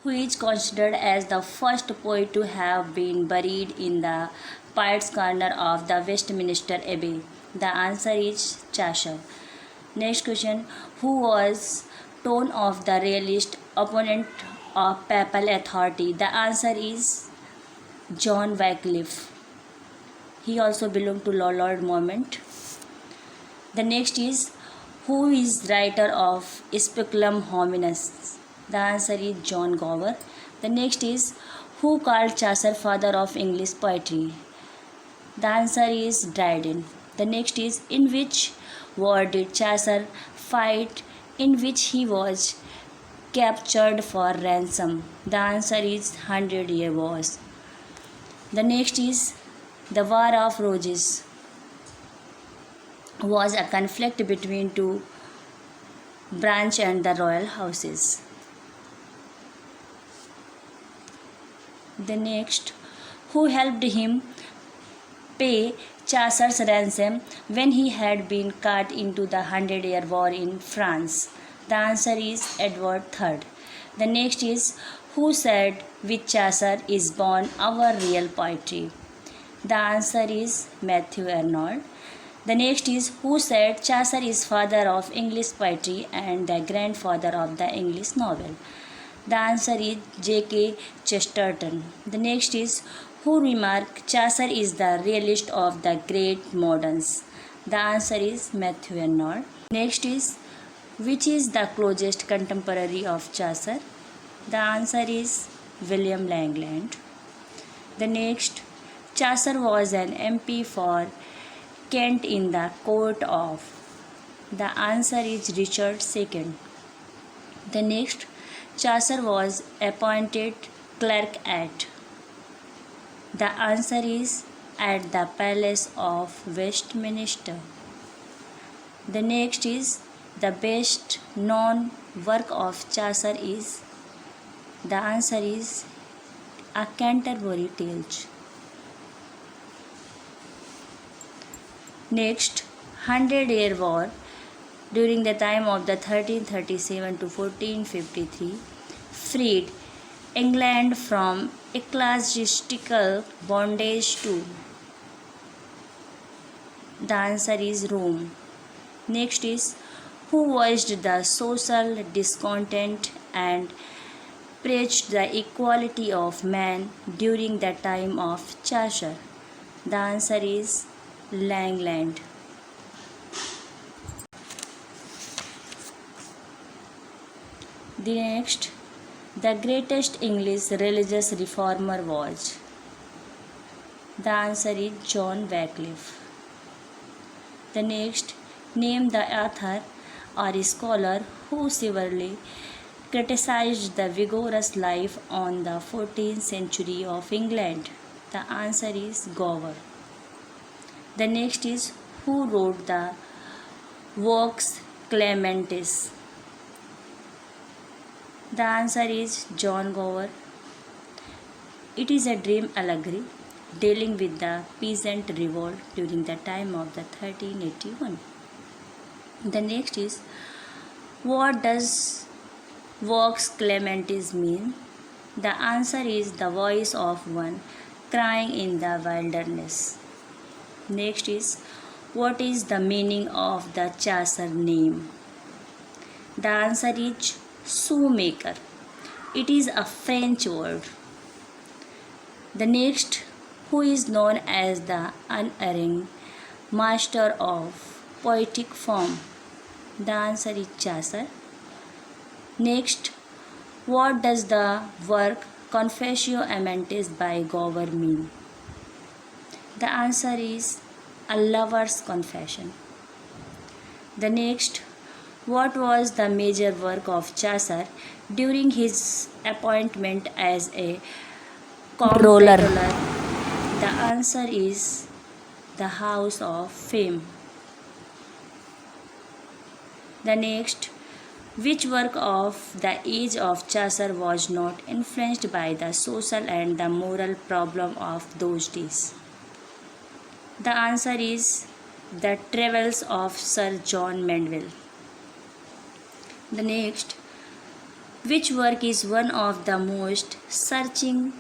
Who is considered as the first poet to have been buried in the Poets' Corner of the Westminster Abbey? The answer is Chaucer. Next question. Who was tone of the realist opponent of papal authority? The answer is John Wycliffe. He also belonged to Lord movement. The next is who is writer of Speculum Hominis? The answer is John Gower. The next is who called Chaucer father of English poetry? The answer is Dryden. The next is in which war did Chaucer fight in which he was captured for ransom? The answer is 100-Year Wars. The next is the War of Roses was a conflict between two branch and the royal houses. The next, who helped him pay Chaucer's ransom when he had been caught into the 100-Year War in France? The answer is Edward III. The next is who said with Chaucer is born our real poetry? The answer is Matthew Arnold. The next is who said Chaucer is father of English poetry and the grandfather of the English novel? The answer is J.K. Chesterton. The next is who remarked Chaucer is the realist of the great moderns? The answer is Matthew Arnold. Next is which is the closest contemporary of Chaucer? The answer is William Langland. The next, Chaucer was an MP for Kent in the court of? The answer is Richard II. The next, Chaucer was appointed clerk at? The answer is at the Palace of Westminster. The next is the best known work of Chaucer is? The answer is A Canterbury Tales. Next, 100-Year War during the time of the 1337 to 1453 freed England from ecclesiastical bondage to? The answer is Rome. Next is who voiced the social discontent and preached the equality of man during the time of Chaucer? The answer is Langland. The next, the greatest English religious reformer was? The answer is John Wycliffe. The next, name the author or scholar who severely criticized the vigorous life on the 14th century of England. The answer is Gower. The next is who wrote the Vox Clementis? The answer is John Gower. It is a dream allegory dealing with the peasant revolt during the time of the 1381. The next is what does Vox Clementis mean? The answer is the voice of one crying in the wilderness. Next is what is the meaning of the Chaucer name? The answer is shoemaker. It is a French word. The next, who is known as the unerring master of poetic form? The answer is Chaucer. Next, what does the work Confessio Amantis by Gower mean? The answer is a lover's confession. The next, what was the major work of Chaucer during his appointment as a comptroller? The answer is the House of Fame. The next, which work of the age of Chaucer was not influenced by the social and the moral problem of those days? The answer is the Travels of Sir John Mandeville. The next, Which work is one of the most searching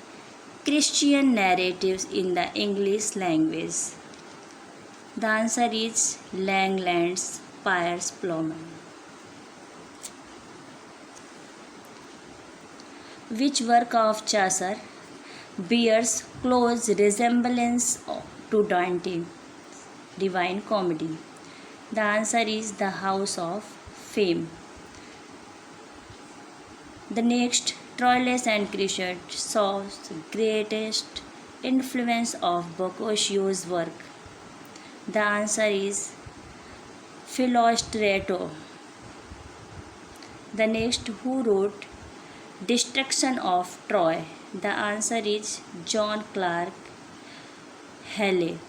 Christian narratives in the English language? The answer is Langland's Piers Plowman. Which work of Chaucer bears close resemblance to Dante's Divine Comedy? The answer is The House of Fame. The next, Troilus and Cressida saw the greatest influence of Boccaccio's work. The answer is Philostrato. The next, who wrote Destruction of Troy? The answer is John Clark Halley.